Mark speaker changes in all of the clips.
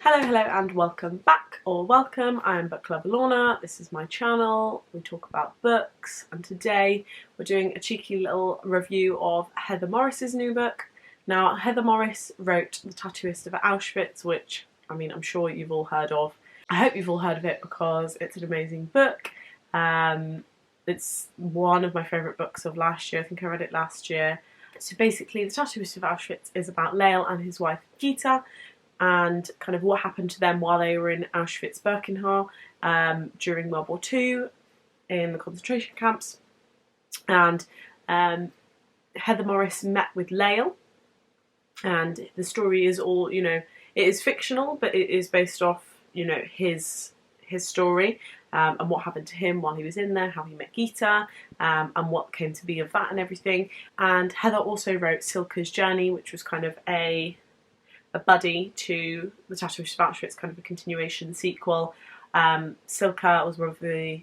Speaker 1: Hello and welcome back, or welcome. I am Book Lover Lorna. This is my channel. We talk about books, and today we're doing a cheeky little review of Heather Morris's new book. Now, Heather Morris wrote The Tattooist of Auschwitz, which, I mean, I'm sure you've all heard of. I hope you've all heard of it because it's an amazing book. It's one of my favourite books of last year. I think I read it last year. So basically, The Tattooist of Auschwitz is about Lael and his wife Gita, and kind of what happened to them while they were in Auschwitz-Birkenau during World War II in the concentration camps. And Heather Morris met with Lael, and the story is all, it is fictional, but it is based off, his story and what happened to him while he was in there, how he met Gita, and what came to be of that and everything. And Heather also wrote Silke's Journey, which was kind of a buddy to The Statue of Auschwitz, kind of a continuation sequel. Silke was one of the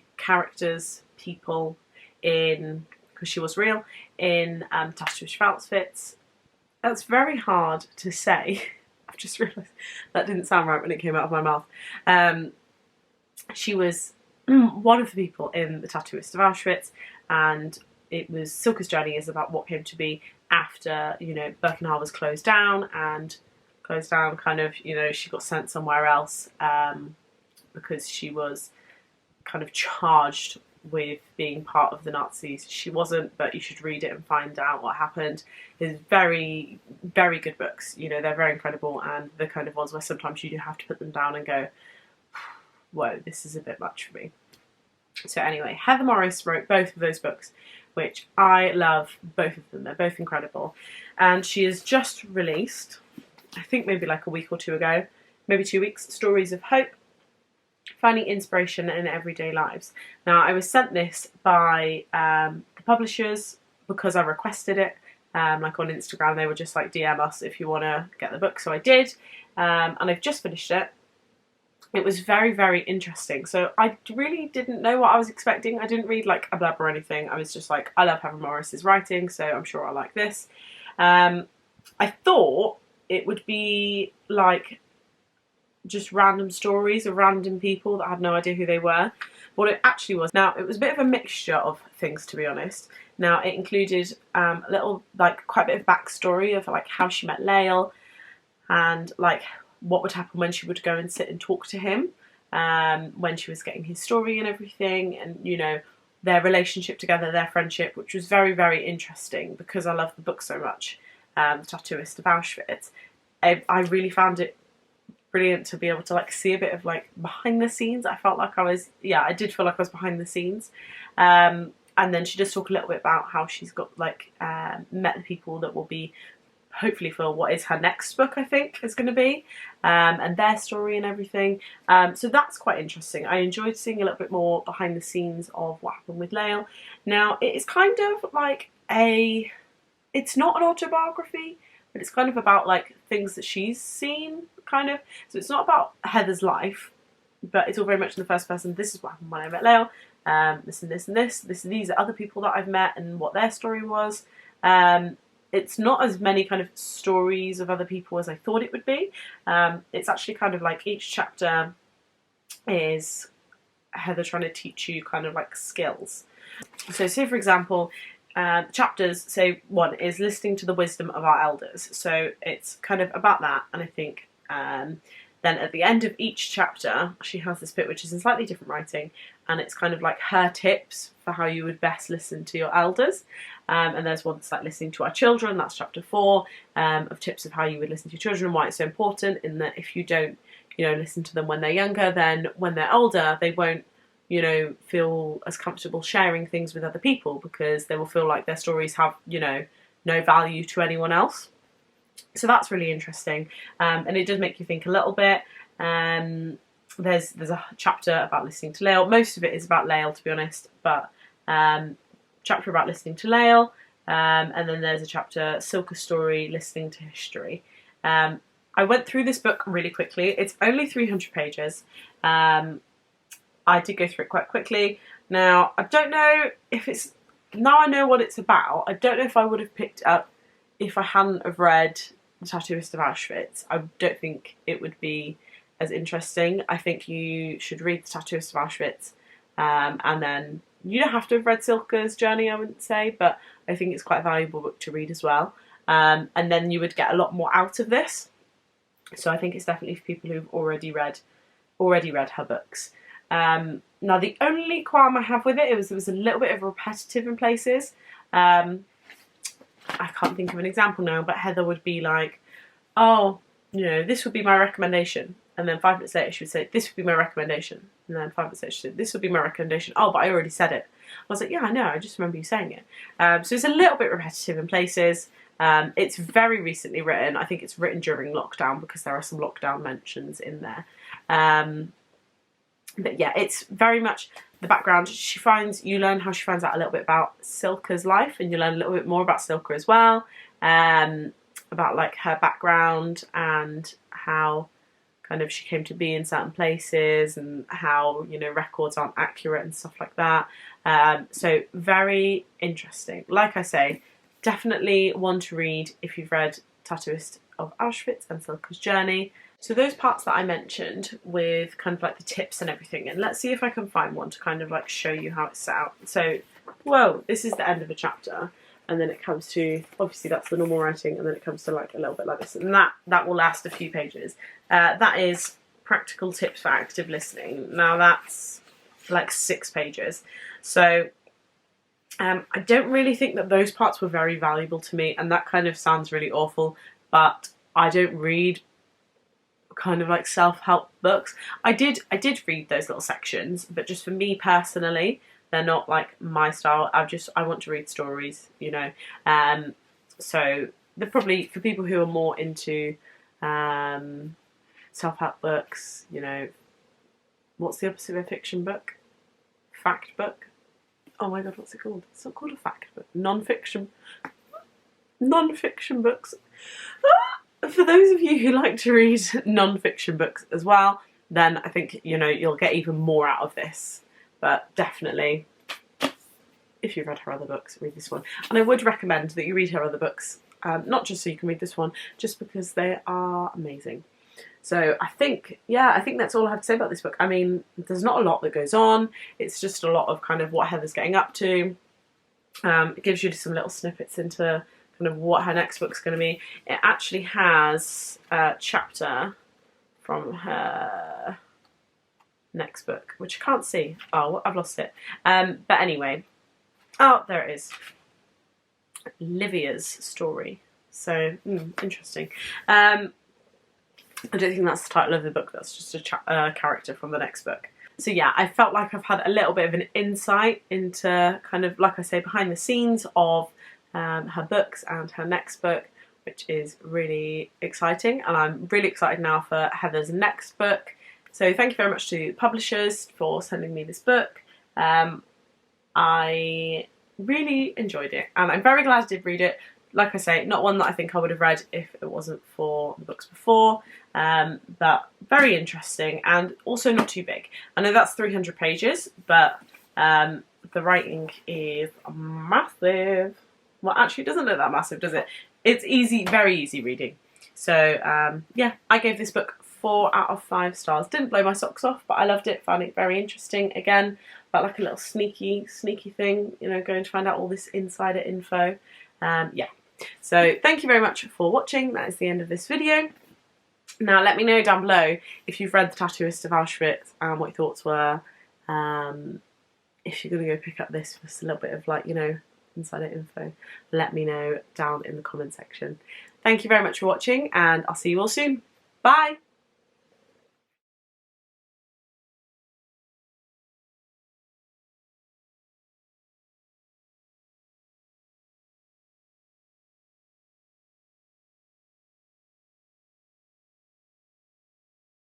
Speaker 1: people in, because she was real, in Statue of Auschwitz. That's very hard to say. I've just realised that didn't sound right when it came out of my mouth. She was one of the people in The Tattooist of Auschwitz, and it was Silke's Journey is about what came to be after, Birkenau was closed down, kind of, she got sent somewhere else because she was kind of charged with being part of the Nazis. She wasn't, but you should read it and find out what happened. It's very, very good books. They're very incredible, and the kind of ones where sometimes you do have to put them down and go, whoa, this is a bit much for me. So anyway, Heather Morris wrote both of those books, which I love both of them. They're both incredible. And she has just released, I think maybe like a week or two ago, maybe 2 weeks, Stories of Hope, Finding Inspiration in Everyday Lives. Now, I was sent this by the publishers because I requested it. Like on Instagram, they were just like, DM us if you want to get the book. So I did, and I've just finished it. It was very, very interesting. So I really didn't know what I was expecting. I didn't read like a blurb or anything. I was just like, I love Heather Morris's writing, so I'm sure I'll like this. I thought it would be like just random stories of random people that I had no idea who they were. What it actually was, now it was a bit of a mixture of things, to be honest. Now it included a little, like quite a bit of backstory of like how she met Lael, and like what would happen when she would go and sit and talk to him when she was getting his story and everything, and their relationship together, their friendship, which was very, very interesting because I love the book so much. The Tattooist of Auschwitz. I really found it brilliant to be able to like see a bit of like behind the scenes. I felt like I did feel like I was behind the scenes. And then she does talk a little bit about how she's got like met the people that will be hopefully for what is her next book, I think is going to be, and their story and everything. So that's quite interesting. I enjoyed seeing a little bit more behind the scenes of what happened with Lael. Now it is kind of like it's not an autobiography, but it's kind of about like things that she's seen, kind of. So it's not about Heather's life, but it's all very much in the first person. This is what happened when I met Lael. This and this and this. These are other people that I've met and what their story was. It's not as many kind of stories of other people as I thought it would be. It's actually kind of like each chapter is Heather trying to teach you kind of like skills. So say for example, chapters, say one is listening to the wisdom of our elders. So it's kind of about that, and I think then at the end of each chapter she has this bit which is in slightly different writing, and it's kind of like her tips for how you would best listen to your elders. And there's one that's like listening to our children, that's chapter 4, of tips of how you would listen to your children and why it's so important, in that if you don't listen to them when they're younger, then when they're older they won't feel as comfortable sharing things with other people, because they will feel like their stories have, no value to anyone else. So that's really interesting, and it does make you think a little bit. There's a chapter about listening to Lael. Most of it is about Lael, to be honest, but chapter about listening to Lael, and then there's a chapter, Silke's story, listening to history. I went through this book really quickly. It's only 300 pages. I did go through it quite quickly. Now, I don't know if it's... Now I know what it's about, I don't know if I would have picked it up if I hadn't have read The Tattooist of Auschwitz. I don't think it would be as interesting. I think you should read The Statue of Auschwitz, and then you don't have to have read Silke's journey, I wouldn't say, but I think it's quite a valuable book to read as well. And then you would get a lot more out of this. So I think it's definitely for people who've already read her books. Now the only qualm I have with it was a little bit of repetitive in places. I can't think of an example now, but Heather would be like, oh, you know, this would be my recommendation. And then 5 minutes later she would say, this would be my recommendation. And then 5 minutes later she said, this would be my recommendation. Oh, but I already said it. I was like, yeah, I know, I just remember you saying it. So it's a little bit repetitive in places. It's very recently written. I think it's written during lockdown because there are some lockdown mentions in there. But yeah, it's very much the background. You learn how she finds out a little bit about Silke's life, and you learn a little bit more about Silke as well. About like her background and how kind of she came to be in certain places, and how, you know, records aren't accurate and stuff like that. So very interesting. Like I say, definitely one to read if you've read Statue of Auschwitz and Silke's journey. So those parts that I mentioned with kind of like the tips and everything, and let's see if I can find one to kind of like show you how it's set out. So, whoa, this is the end of a chapter, and then it comes to, obviously that's the normal writing, and then it comes to like a little bit like this, and that will last a few pages. That is practical tips for active listening. Now that's like 6 pages. So I don't really think that those parts were very valuable to me, and that kind of sounds really awful, but I don't read kind of like self-help books. I did read those little sections, but just for me personally, they're not like my style. I want to read stories, you know. So they're probably for people who are more into self-help books, you know. What's the opposite of a fiction book? Fact book. Oh my god, what's it called? It's not called a fact book. Non-fiction books. For those of you who like to read non-fiction books as well, then I think, you know, you'll get even more out of this. But definitely, if you've read her other books, read this one. And I would recommend that you read her other books, not just so you can read this one, just because they are amazing. So I think that's all I have to say about this book. I mean, there's not a lot that goes on. It's just a lot of kind of what Heather's getting up to. It gives you some little snippets into kind of what her next book's going to be. It actually has a chapter from her next book, which I can't see. Oh, I've lost it. But anyway, oh, there it is. Livia's story. So, interesting. I don't think that's the title of the book. That's just a character from the next book. So yeah, I felt like I've had a little bit of an insight into kind of, like I say, behind the scenes of her books and her next book, which is really exciting, and I'm really excited now for Heather's next book. So thank you very much to the publishers for sending me this book. I really enjoyed it, and I'm very glad I did read it. Like I say, not one that I think I would have read if it wasn't for the books before, but very interesting, and also not too big. I know that's 300 pages, but the writing is massive. Well, actually, it doesn't look that massive, does it? It's easy, very easy reading. So, yeah, I gave this book 4 out of 5 stars. Didn't blow my socks off, but I loved it, found it very interesting. Again, felt like a little sneaky thing, you know, going to find out all this insider info. Yeah. So, thank you very much for watching. That is the end of this video. Now, let me know down below if you've read The Statue of Auschwitz and what your thoughts were. If you're going to go pick up this for a little bit of, like, you know, insider info, let me know down in the comment section. Thank you very much for watching, and I'll see you all soon. Bye!